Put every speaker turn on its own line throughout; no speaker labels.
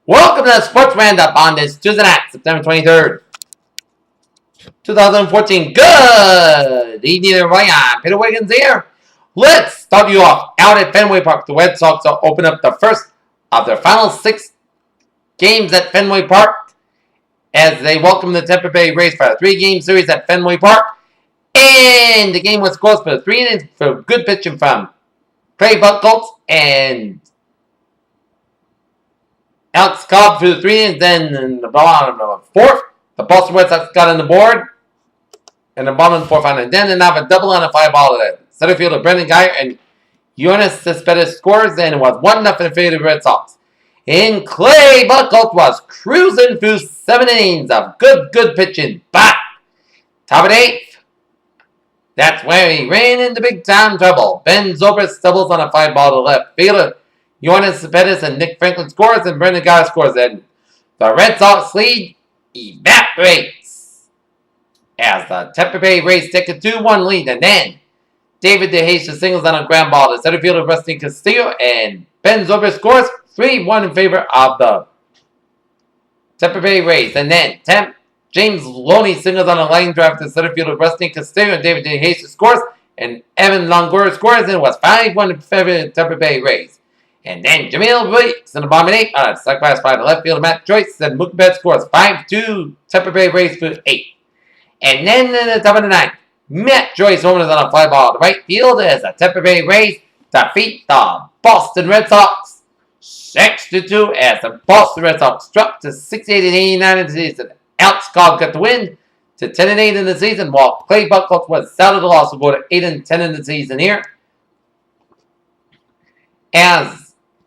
Welcome to the Sports Roundup on this Tuesday night, September 23rd, 2014. Good evening, everybody. I'm Peter Wiggins here. Let's start you off out at Fenway Park. The Red Sox will open up the first of their final 6 games at Fenway Park as they welcome the Tampa Bay Rays for a 3-game series at Fenway Park. And the game was close for 3 innings for good pitching from Clay Buchholz and Alex Cobb through the 3 innings. Then in the bottom of the 4th, the Boston Red Sox got on the board. And the bottom of the 4th inning. Then they have a double on a fly ball to center fielder Brendan Geyer and Yoenis Cespedes scores, and it was 1-0 in favor of the Red Sox. And Clay Buchholz was cruising through 7 innings of good pitching. But top of the 8th, that's where he ran into big time trouble. Ben Zobrist stumbles on a fly ball to left fielder Yoenis Cespedes and Nick Franklin scores, and Brendan Geyer scores. And the Red Sox lead evaporates as the Tampa Bay Rays take a 2-1 lead. And then David DeHace singles on a ground ball to center fielder Rusty Castillo, and Ben Zobrist scores 3-1 in favor of the Tampa Bay Rays. And then James Loney singles on a line drive to center fielder Rusty Castillo, and David DeHace scores, and Evan Longoria scores, and it was 5-1 in favor of the Tampa Bay Rays. And then Jamil Briggs in the bottom of 8 on a sacrifice by the left fielder Matt Joyce, and Mookie Betts scores 5-2 Tampa Bay Rays for 8. And then in the top of the 9th, Matt Joyce homers on a fly ball to right field as the Tampa Bay Rays defeat the Boston Red Sox 6-2 as the Boston Red Sox dropped to 68-89 in the season. Alex Cobb got the win to 10-8 in the season, while Clay Buchholz was out of the loss to go to 8-10 in the season here. As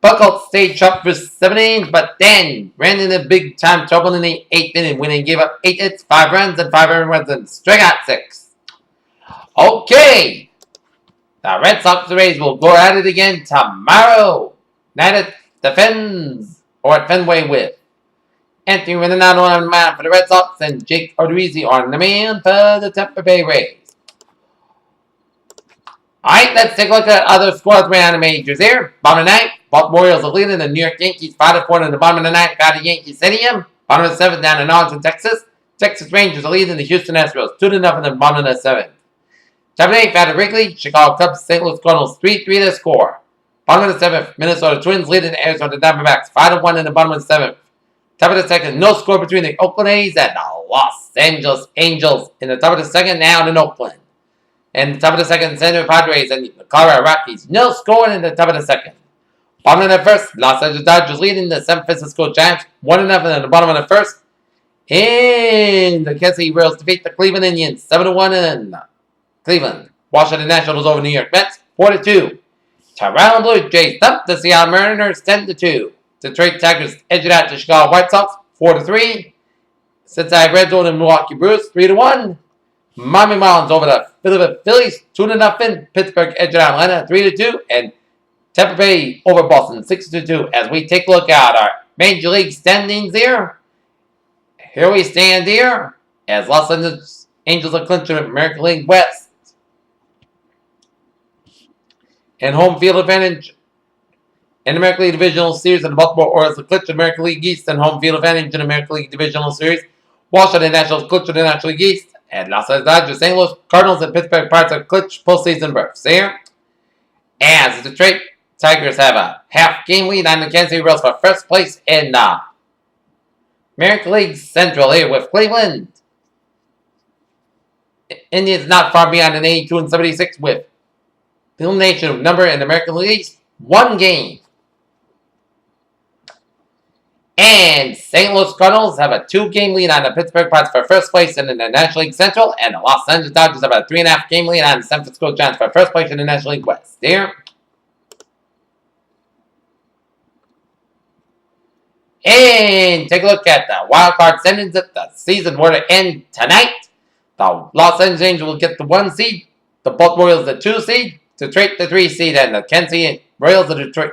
Buchholz stayed sharp for 7 innings, but then ran into big time trouble in the 8th inning when he gave up 8 hits, 5 runs, and 5 earned runs, and struck out 6. Okay, the Red Sox and Rays will go at it again tomorrow night at the Fenway with Anthony Rendonado on the mound for the Red Sox and Jake Odorizzi on the mound for the Tampa Bay Rays. Alright, let's take a look at other scores around the majors here. Bottom of the 9th, Baltimore Orioles are leading the New York Yankees 5-4 in the bottom of the 9th, got a Yankee Stadium. Bottom of the 7th down in Arlington, Texas. Texas Rangers are leading the Houston Astros 2-0 in the bottom of the 7th. Top of the 8th, at Wrigley, Chicago Cubs, St. Louis Cardinals 3-3 to score. Bottom of the 7th, Minnesota Twins leading the Arizona Diamondbacks 5-1 in the bottom of the 7th. Top of the 2nd, no score between the Oakland A's and the Los Angeles Angels in the top of the 2nd, now in Oakland. And the top of the 2nd, San Diego Padres and the Colorado Rockies, no scoring in the top of the 2nd. Bottom of the 1st, Los Angeles Dodgers leading the San Francisco Giants 1-0 in the bottom of the 1st. And the Kansas City Royals defeat the Cleveland Indians 7-1 in Cleveland. Washington Nationals over New York Mets 4-2. Toronto Blue Jays thumped the Seattle Mariners 10-2. Detroit Tigers edged out the Chicago White Sox 4-3. Cincinnati Reds over the Milwaukee Brewers 3-1. Miami Marlins over the Philadelphia Phillies 2-0. Pittsburgh edged out Atlanta 3-2. And Tampa Bay over Boston 6-2. As we take a look at our Major League standings here. Here we stand here as Los Angeles Angels are clinching American League West and home field advantage in the American League Divisional Series, and the Baltimore Orioles are clinching American League East and home field advantage in the American League Divisional Series. Washington Nationals clinching the National League East, and Los Angeles Dodgers, St. Louis Cardinals, and Pittsburgh Pirates are clinch postseason berths here. As the Detroit Tigers have a half-game lead on the Kansas City Royals for first place in the American League Central here with Cleveland Indians not far behind an 82-76 with the elimination number in the American League East, 1 game. And St. Louis Cardinals have a 2-game lead on the Pittsburgh Pirates for first place in the National League Central, and the Los Angeles Dodgers have a 3.5-game lead on the San Francisco Giants for first place in the National League West. There. And take a look at the wild card standings if the season were to end tonight. The Los Angeles Angels will get the 1 seed, the Baltimore Orioles the 2 seed, Detroit the 3 seed, and the Kansas City Royals the Detroit.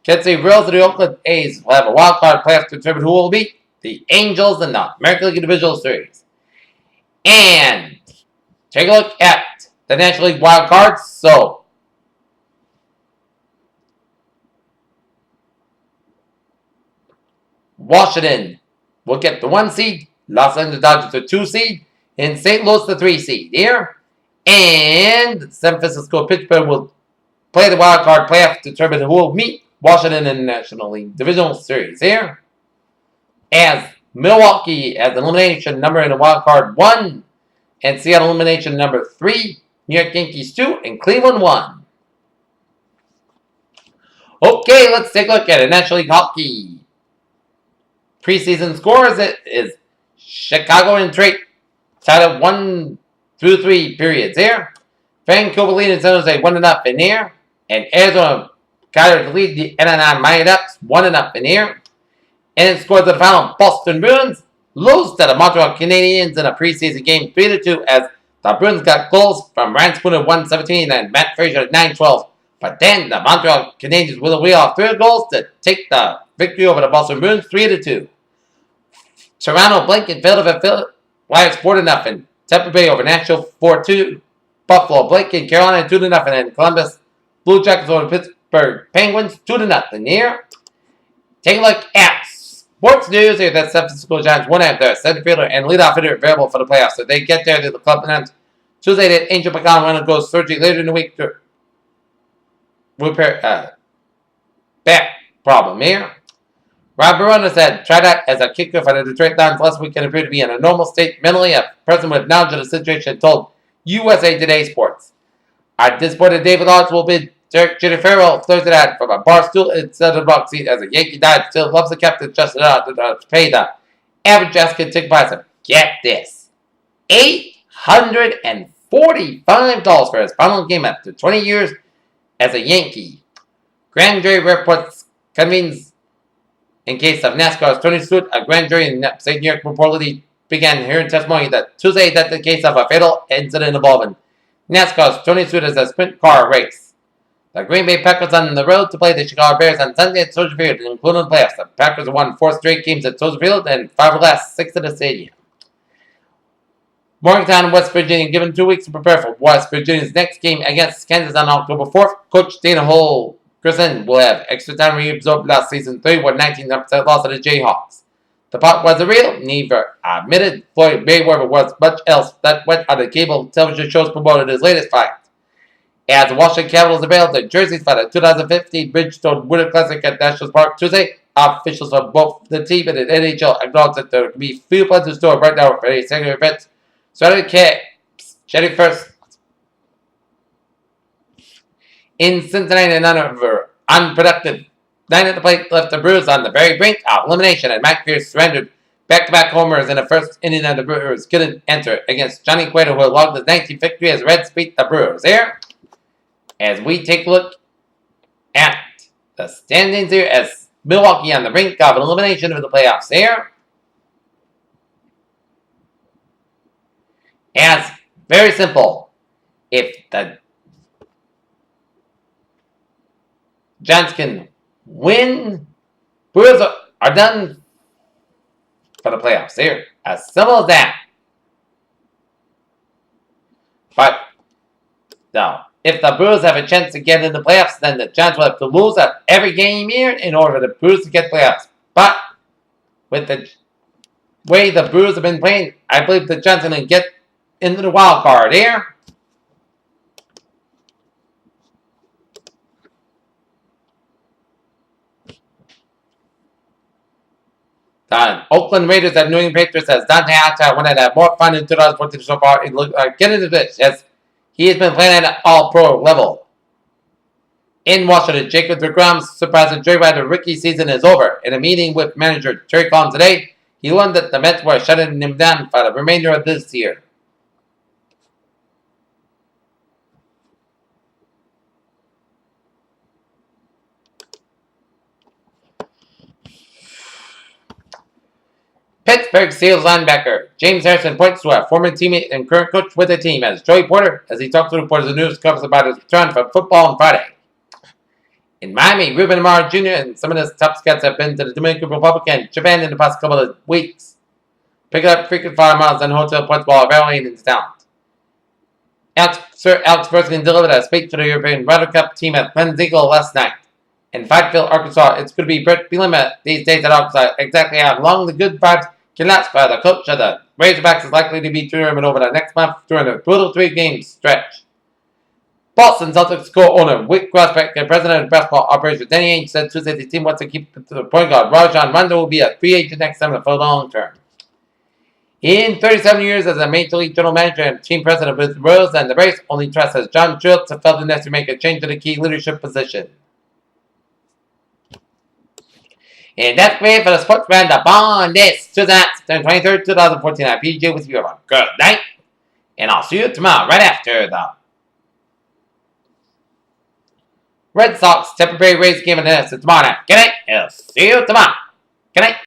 Kansas City Royals and the Oakland A's will have a wild card playoff to determine who will beat the Angels in the American League Divisional Series. And take a look at the National League wild cards. So Washington will get the 1 seed. Los Angeles Dodgers the 2 seed. And St. Louis the 3 seed here. And San Francisco Pittsburgh will play the wild card playoff to determine who will meet Washington in the National League Divisional Series here. As Milwaukee has elimination number in the wild card 1. And Seattle elimination number 3. New York Yankees 2. And Cleveland 1. Okay, let's take a look at it. National League Hockey. Preseason scores, it is Chicago and Detroit tied up 1 through 3 periods here. Vancouver lead in San Jose 1-0 in here. And Arizona got to lead the Anaheim Mighty Ducks 1-0 in here. And it scores the final. Boston Bruins lose to the Montreal Canadiens in a preseason game 3-2 as the Bruins got goals from Ryan Spooner at 1:17 and Matt Frazier at 9:12. But then the Montreal Canadiens will wheel off 3 goals to take the victory over the Boston Bruins 3-2. Toronto blanket Philadelphia Flyers 4-0. Tampa Bay over Nashville 4-2. Buffalo blanket Carolina 2-0. And Columbus Blue Jackets over Pittsburgh Penguins 2-0 here. Take a look at sports news here. That San Francisco Giants won out their center fielder and leadoff hitter available for the playoffs. So they get there to the club announced Tuesday that Angel McCown will undergo surgery later in the week to repair back problem here. Rob Barona said, tried out as a kicker for the Detroit Lions last week and appeared to be in a normal state mentally. A person with knowledge of the situation told USA Today Sports. I disappointed David Odds will be Derek Farrell Thursday night from a bar stool instead of the box seat as a Yankee died. Still loves the captain just enough to pay the average asking ticket price of, get this, $845 for his final game after 20 years as a Yankee. Grand jury reports convenes in case of NASCAR's Tony Stewart. A grand jury in upstate New York reportedly began hearing testimony that Tuesday that the case of a fatal incident involving NASCAR's Tony Stewart as a sprint car race. The Green Bay Packers on the road to play the Chicago Bears on Sunday at Soldier Field, including the playoffs. The Packers have won 4 straight games at Soldier Field and 5 of the last 6 at the stadium. Morgantown and West Virginia given 2 weeks to prepare for West Virginia's next game against Kansas on October 4th. Coach Dana Holgorsen will have extra time to reabsorb last season's 31-19 upset loss to the Jayhawks. The pot wasn't real, neither admitted. Floyd Mayweather was much else that went on the cable television shows promoted his latest fight. As the Washington Capitals unveiled their jerseys for the 2015 Bridgestone Winter Classic at National Park Tuesday, officials from both the team and the NHL acknowledged that there will be few plans in store right now for any second events. Starting camps January 1st in Cincinnati and another unproductive 9 at the plate left the Brewers on the very brink of elimination, and Mike Pierce surrendered back-to-back homers in the first inning of the Brewers couldn't enter against Johnny Cueto, who logged his 19th victory as Reds beat the Brewers here. As we take a look at the standings here, as Milwaukee on the brink of an elimination of the playoffs here. As very simple, if the Giants can win, Brewers are done for the playoffs here. As simple as that. But no. If the Brewers have a chance to get in the playoffs, then the Giants will have to lose at every game here in order for the Brewers to get playoffs. But with the way the Brewers have been playing, I believe the Giants are going to get into the wild card here. The Oakland Raiders and New England Patriots has Dante Alta one that had more fun in 2014 so far. Get into this. Yes. He has been playing at an all-pro level. In Washington, Jacob deGrom's surprising joyride rookie season is over. In a meeting with manager Terry Collins today, he learned that the Mets were shutting him down for the remainder of this year. Pittsburgh Steelers linebacker James Harrison points to a former teammate and current coach with the team as Joey Porter, as he talks to reporters of the news covers about his return from football on Friday. In Miami, Ruben Amaro Jr. and some of his top scouts have been to the Dominican Republic and Japan in the past couple of weeks, picking up frequent flyer miles and hotel points while evaluating his talent. Sir Alex Ferguson delivered a speech to the European Ryder Cup team at Glenn Eagle last night. In Fayetteville, Arkansas, it's going to be Brett Bielema these days at Arkansas. Exactly how long the good vibes can last for the coach of the Razorbacks is likely to be determined over the next month during a brutal 3-game stretch. Boston Celtics co-owner Wick Grossbeck and president of basketball operations Danny Ainge said Tuesday the team wants to keep the point guard Rajon Rondo will be a free agent next summer for the long term. In 37 years as a Major League General Manager and team president with the Royals and the Rays, only Trust as John Schultz have felt the necessary to make a change to the key leadership position. And that's great for the sports roundup on this Tuesday, September 23rd, 2014. I'm PJ with you. Have a good night, and I'll see you tomorrow right after the Red Sox Tampa Bay Rays game in the tomorrow night. Good night, and I'll see you tomorrow. Good night.